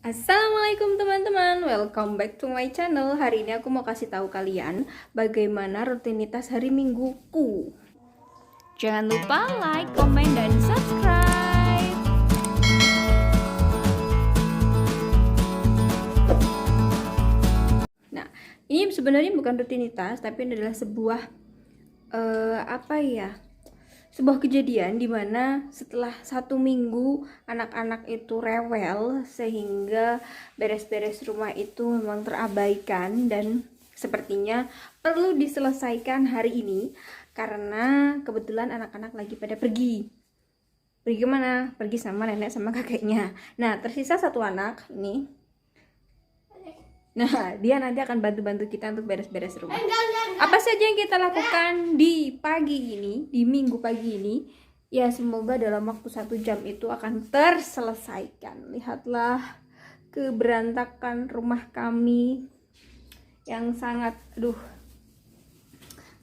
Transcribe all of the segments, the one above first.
Assalamualaikum teman-teman, welcome back to my channel. Hari ini aku mau kasih tahu kalian bagaimana rutinitas hari mingguku. Jangan lupa like, komen, dan subscribe. Nah, ini sebenarnya bukan rutinitas, tapi ini adalah sebuah sebuah kejadian di mana setelah 1 minggu anak-anak itu rewel sehingga beres-beres rumah itu memang terabaikan dan sepertinya perlu diselesaikan hari ini karena kebetulan anak-anak lagi pada pergi kemana? Pergi sama nenek sama kakeknya. Nah, tersisa satu anak ini. Nah, dia nanti akan bantu-bantu kita untuk beres-beres rumah. Apa saja yang kita lakukan di pagi ini, di minggu pagi ini, ya semoga dalam waktu 1 jam itu akan terselesaikan. Lihatlah keberantakan rumah kami yang sangat,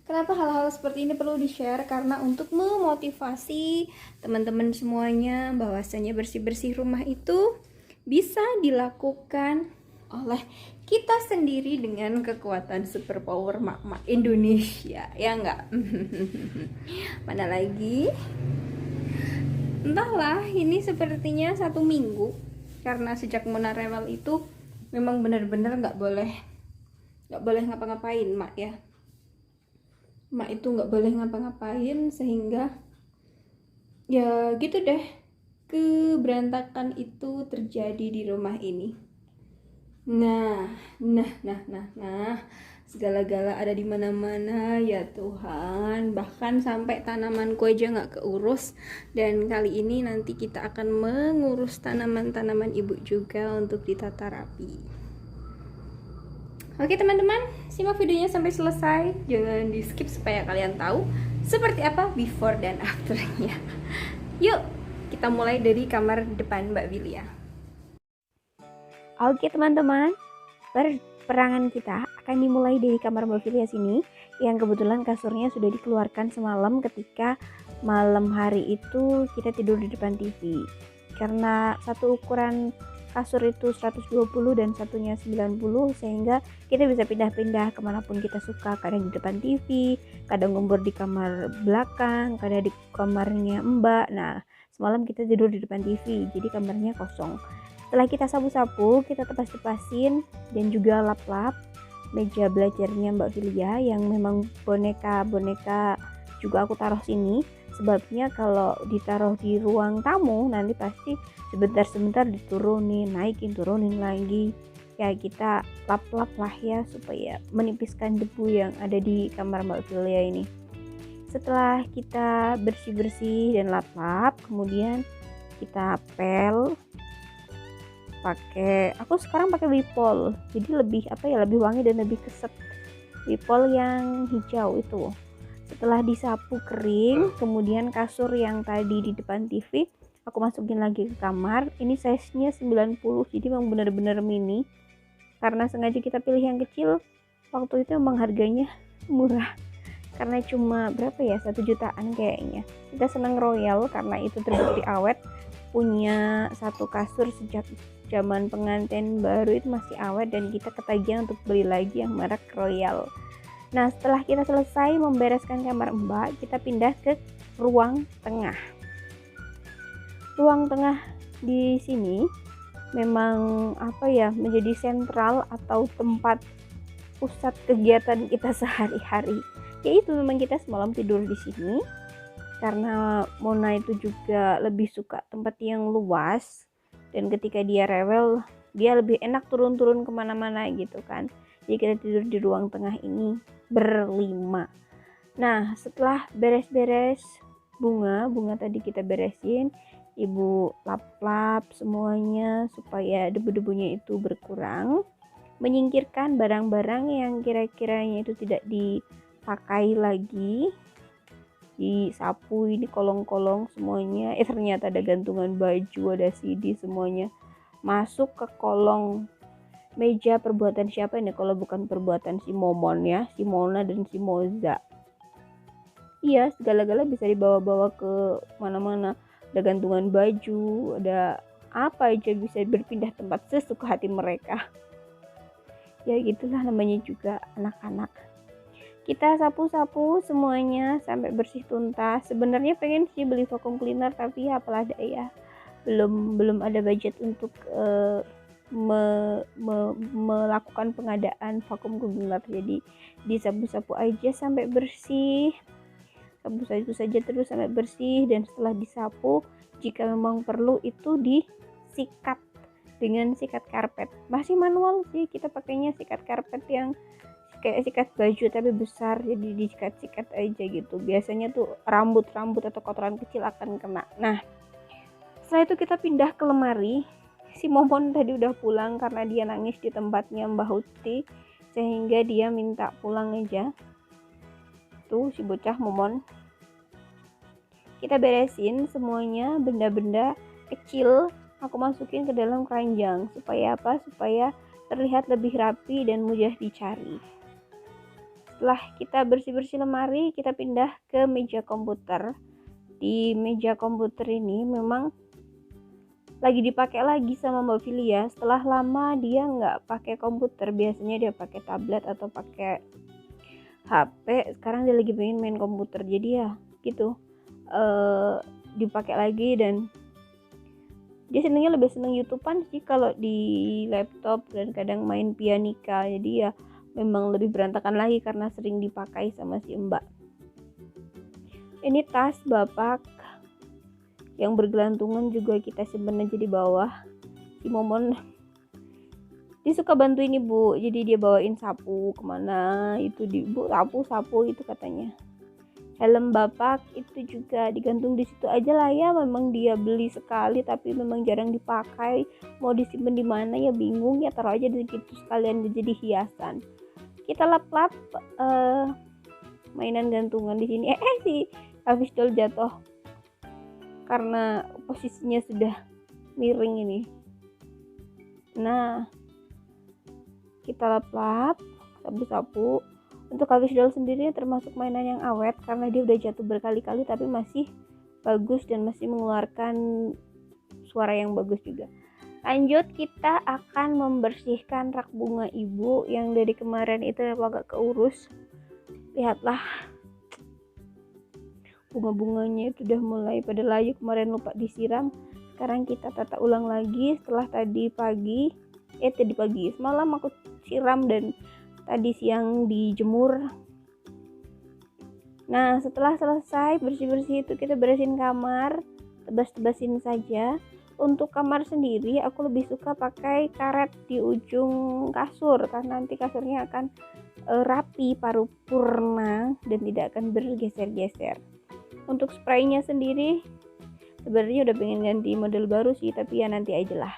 kenapa hal-hal seperti ini perlu di-share? Karena untuk memotivasi teman-teman semuanya bahwasanya bersih-bersih rumah itu bisa dilakukan oleh kita sendiri dengan kekuatan superpower mak-mak Indonesia, ya enggak? Mana lagi? Entahlah, ini sepertinya 1 minggu karena sejak Mona rewel itu memang benar-benar nggak boleh ngapa-ngapain mak ya. Mak itu nggak boleh ngapa-ngapain sehingga ya gitu deh, keberantakan itu terjadi di rumah ini. Nah, segala-gala ada di mana-mana ya Tuhan. Bahkan sampai tanamanku aja nggak keurus. Dan kali ini nanti kita akan mengurus tanaman-tanaman ibu juga untuk ditata rapi. Oke teman-teman, simak videonya sampai selesai. Jangan di skip supaya kalian tahu seperti apa before dan afternya. Yuk, kita mulai dari kamar depan Mbak Wilia. Oke teman-teman, perangan kita akan dimulai dari kamar Mbak Filia sini, yang kebetulan kasurnya sudah dikeluarkan semalam ketika malam hari itu kita tidur di depan TV. Karena satu ukuran kasur itu 120 dan satunya 90, sehingga kita bisa pindah-pindah kemanapun kita suka. Kadang di depan TV, kadang ngumpul di kamar belakang, kadang di kamarnya Mbak. Nah, semalam kita tidur di depan TV, jadi kamarnya kosong. Setelah kita sapu-sapu, kita tepas-tepasin dan juga lap-lap meja belajarnya Mbak Filia yang memang boneka-boneka juga aku taruh sini. Sebabnya kalau ditaruh di ruang tamu nanti pasti sebentar-sebentar diturunin, naikin, turunin lagi. Ya kita lap-lap lah ya supaya menipiskan debu yang ada di kamar Mbak Filia ini. Setelah kita bersih-bersih dan lap-lap, kemudian kita pel. Aku sekarang pakai Wipol, jadi lebih lebih wangi dan lebih keset. Wipol yang hijau itu. Setelah disapu kering, kemudian kasur yang tadi di depan TV aku masukin lagi ke kamar. Ini size-nya 90, jadi memang benar-benar mini. Karena sengaja kita pilih yang kecil, waktu itu emang harganya murah. Karena cuma 1 jutaan kayaknya. Kita senang Royal karena itu terbukti awet. Punya satu kasur sejak zaman pengantin baru itu masih awet dan kita ketagihan untuk beli lagi yang merek Royal. Nah, setelah kita selesai membereskan kamar Mbak, kita pindah ke ruang tengah. Ruang tengah di sini memang menjadi sentral atau tempat pusat kegiatan kita sehari-hari. Yaitu memang kita semalam tidur di sini. Karena Mona itu juga lebih suka tempat yang luas, dan ketika dia rewel dia lebih enak turun-turun kemana-mana gitu kan. Jadi kita tidur di ruang tengah ini berlima. Nah, setelah beres-beres bunga tadi kita beresin, ibu lap-lap semuanya supaya debu-debunya itu berkurang, menyingkirkan barang-barang yang kira-kiranya itu tidak dipakai lagi. Disapu ini kolong-kolong semuanya. Ternyata ada gantungan baju, ada CD, semuanya masuk ke kolong meja. Perbuatan siapa ini kalau bukan perbuatan si Momon ya, si Mona dan si Moza. Iya, segala-gala bisa dibawa-bawa ke mana-mana. Ada gantungan baju, ada apa aja bisa berpindah tempat sesuka hati mereka. Ya gitulah namanya juga anak-anak. Kita sapu-sapu semuanya sampai bersih tuntas. Sebenarnya pengen sih beli vacuum cleaner, tapi ya apalah daya, belum ada budget untuk melakukan pengadaan vacuum cleaner. Jadi disapu-sapu aja sampai bersih, sapu-sapu saja terus sampai bersih. Dan setelah disapu, jika memang perlu itu disikat dengan sikat karpet. Masih manual sih, kita pakainya sikat karpet yang kayak sikat baju tapi besar, jadi disikat-sikat aja gitu. Biasanya tuh rambut atau kotoran kecil akan kena. Nah, setelah itu kita pindah ke lemari. Si Momon tadi udah pulang karena dia nangis di tempatnya Mbah Uti, sehingga dia minta pulang aja. Tuh si bocah Momon. Kita beresin semuanya, benda-benda kecil aku masukin ke dalam keranjang. Supaya apa? Supaya terlihat lebih rapi dan mudah dicari. Setelah kita bersih-bersih lemari, kita pindah ke meja komputer. Di meja komputer ini memang lagi dipakai lagi sama Mbak Filia. Setelah lama dia nggak pakai komputer, biasanya dia pakai tablet atau pakai HP. Sekarang dia lagi pengen main komputer, jadi ya gitu, dipakai lagi. Dan dia senengnya lebih seneng YouTubean sih kalau di laptop, dan kadang main pianika. Jadi ya memang lebih berantakan lagi karena sering dipakai sama si Mbak. Ini tas bapak yang bergelantungan juga kita simpen aja di bawah. Si Momon dia suka bantuin ibu, jadi dia bawain sapu kemana itu, di ibu sapu itu katanya. Helm bapak itu juga digantung di situ aja lah ya, memang dia beli sekali tapi memang jarang dipakai. Mau disimpan di mana ya bingung, ya taruh aja di situ sekalian jadi hiasan. Kita lap-lap mainan gantungan di sini. Si Hafiz Doll jatuh karena posisinya sudah miring ini. Nah, kita lap-lap, sapu-sapu. Untuk Hafiz Doll sendiri termasuk mainan yang awet karena dia udah jatuh berkali-kali tapi masih bagus dan masih mengeluarkan suara yang bagus juga. Lanjut, kita akan membersihkan rak bunga ibu yang dari kemarin itu agak keurus. Lihatlah, bunga-bunganya itu udah mulai pada layu, kemarin lupa disiram. Sekarang kita tata ulang lagi setelah tadi pagi semalam aku siram dan tadi siang dijemur. Nah, setelah selesai bersih-bersih itu kita beresin kamar, tebas-tebasin saja. Untuk kamar sendiri aku lebih suka pakai karet di ujung kasur karena nanti kasurnya akan rapi paripurna dan tidak akan bergeser-geser. Untuk spraynya sendiri sebenarnya udah pengen ganti model baru sih, tapi ya nanti aja lah.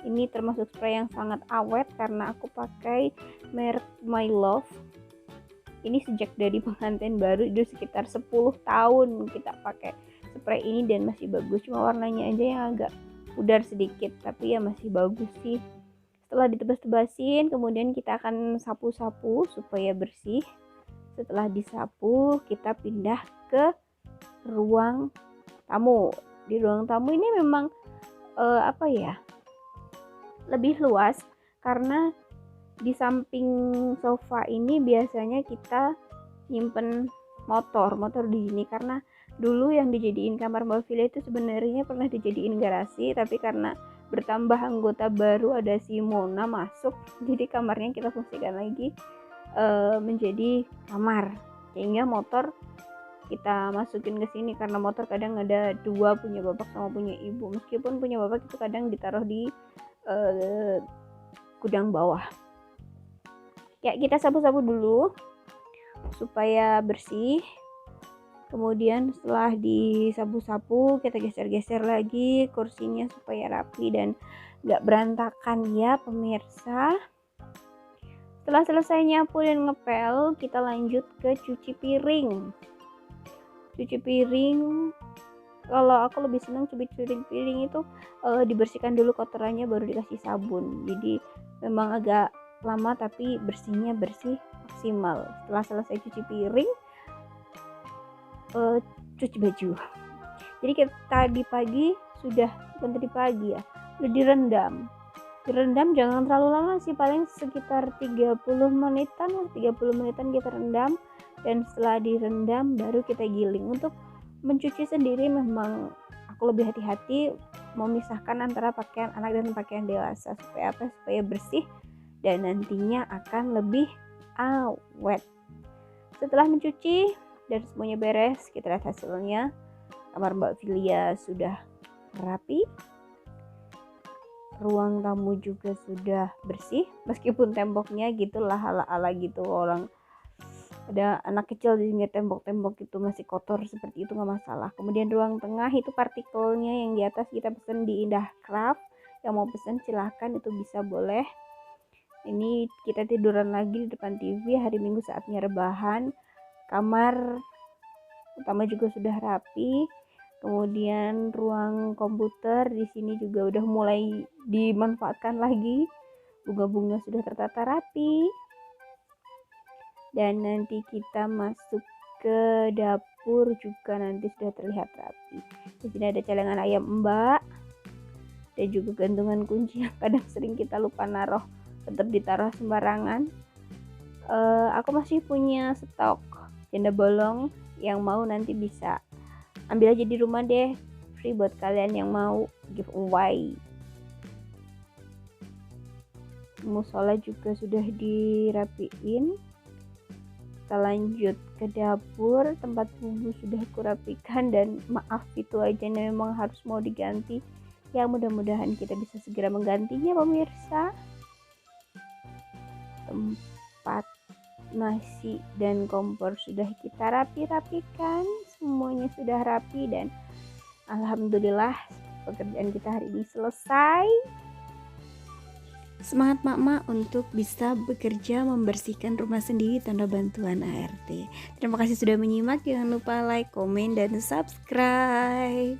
Ini termasuk spray yang sangat awet karena aku pakai merek My Love. Ini sejak dari pengantin baru, itu sekitar 10 tahun kita pakai spray ini dan masih bagus. Cuma warnanya aja yang agak pudar sedikit, tapi ya masih bagus sih. Setelah ditebas-tebasin, kemudian kita akan sapu-sapu supaya bersih. Setelah disapu, kita pindah ke ruang tamu. Di ruang tamu ini memang lebih luas karena di samping sofa ini biasanya kita nyimpen motor di sini, karena dulu yang dijadiin kamar Mbak Villa itu sebenarnya pernah dijadiin garasi, tapi karena bertambah anggota baru ada si Mona masuk, jadi kamarnya kita fungsikan lagi menjadi kamar, sehingga motor kita masukin ke sini karena motor kadang ada dua, punya bapak sama punya ibu. Meskipun punya bapak itu kadang ditaruh di gudang bawah. Ya, kita sapu-sapu dulu supaya bersih. Kemudian setelah disapu-sapu kita geser-geser lagi kursinya supaya rapi dan gak berantakan ya pemirsa. Setelah selesai nyapu dan ngepel, kita lanjut ke cuci piring. Cuci piring, kalau aku lebih senang cuci piring itu dibersihkan dulu kotorannya baru dikasih sabun. Jadi memang agak lama tapi bersihnya bersih maksimal. Setelah selesai cuci piring, cuci baju. Jadi kita tadi pagi Direndam jangan terlalu lama sih, paling sekitar 30 menitan kita rendam. Dan setelah direndam baru kita giling. Untuk mencuci sendiri memang aku lebih hati-hati memisahkan antara pakaian anak dan pakaian dewasa. Supaya apa? Supaya bersih dan nantinya akan lebih awet. Setelah mencuci dan semuanya beres, kita lihat hasilnya. Kamar Mbak Filia sudah rapi, ruang tamu juga sudah bersih, meskipun temboknya gitulah ala-ala gitu, orang ada anak kecil di tembok-tembok itu masih kotor seperti itu, nggak masalah. Kemudian ruang tengah itu partikelnya yang di atas kita pesen di Indah Craft, yang mau pesen silahkan, itu bisa boleh. Ini kita tiduran lagi di depan TV, hari Minggu saatnya rebahan. Kamar utama juga sudah rapi. Kemudian ruang komputer di sini juga udah mulai dimanfaatkan lagi. Bunga-bunga sudah tertata rapi. Dan nanti kita masuk ke dapur juga nanti sudah terlihat rapi. Di sini ada celengan ayam Mbak. Dan juga gantungan kunci yang kadang sering kita lupa naruh, tetap ditaruh sembarangan. Aku masih punya stok janda bolong, yang mau nanti bisa ambil aja di rumah deh, free buat kalian yang mau giveaway. Musola juga sudah dirapiin. Kita lanjut ke dapur, tempat bumbu sudah kurapikan, dan maaf itu aja memang harus mau diganti. Ya mudah-mudahan kita bisa segera menggantinya pemirsa. Tempat nasi dan kompor sudah kita rapikan, semuanya sudah rapi, dan alhamdulillah pekerjaan kita hari ini selesai. Semangat mak-mak untuk bisa bekerja membersihkan rumah sendiri tanpa bantuan ART. Terima kasih sudah menyimak, jangan lupa like, komen, dan subscribe.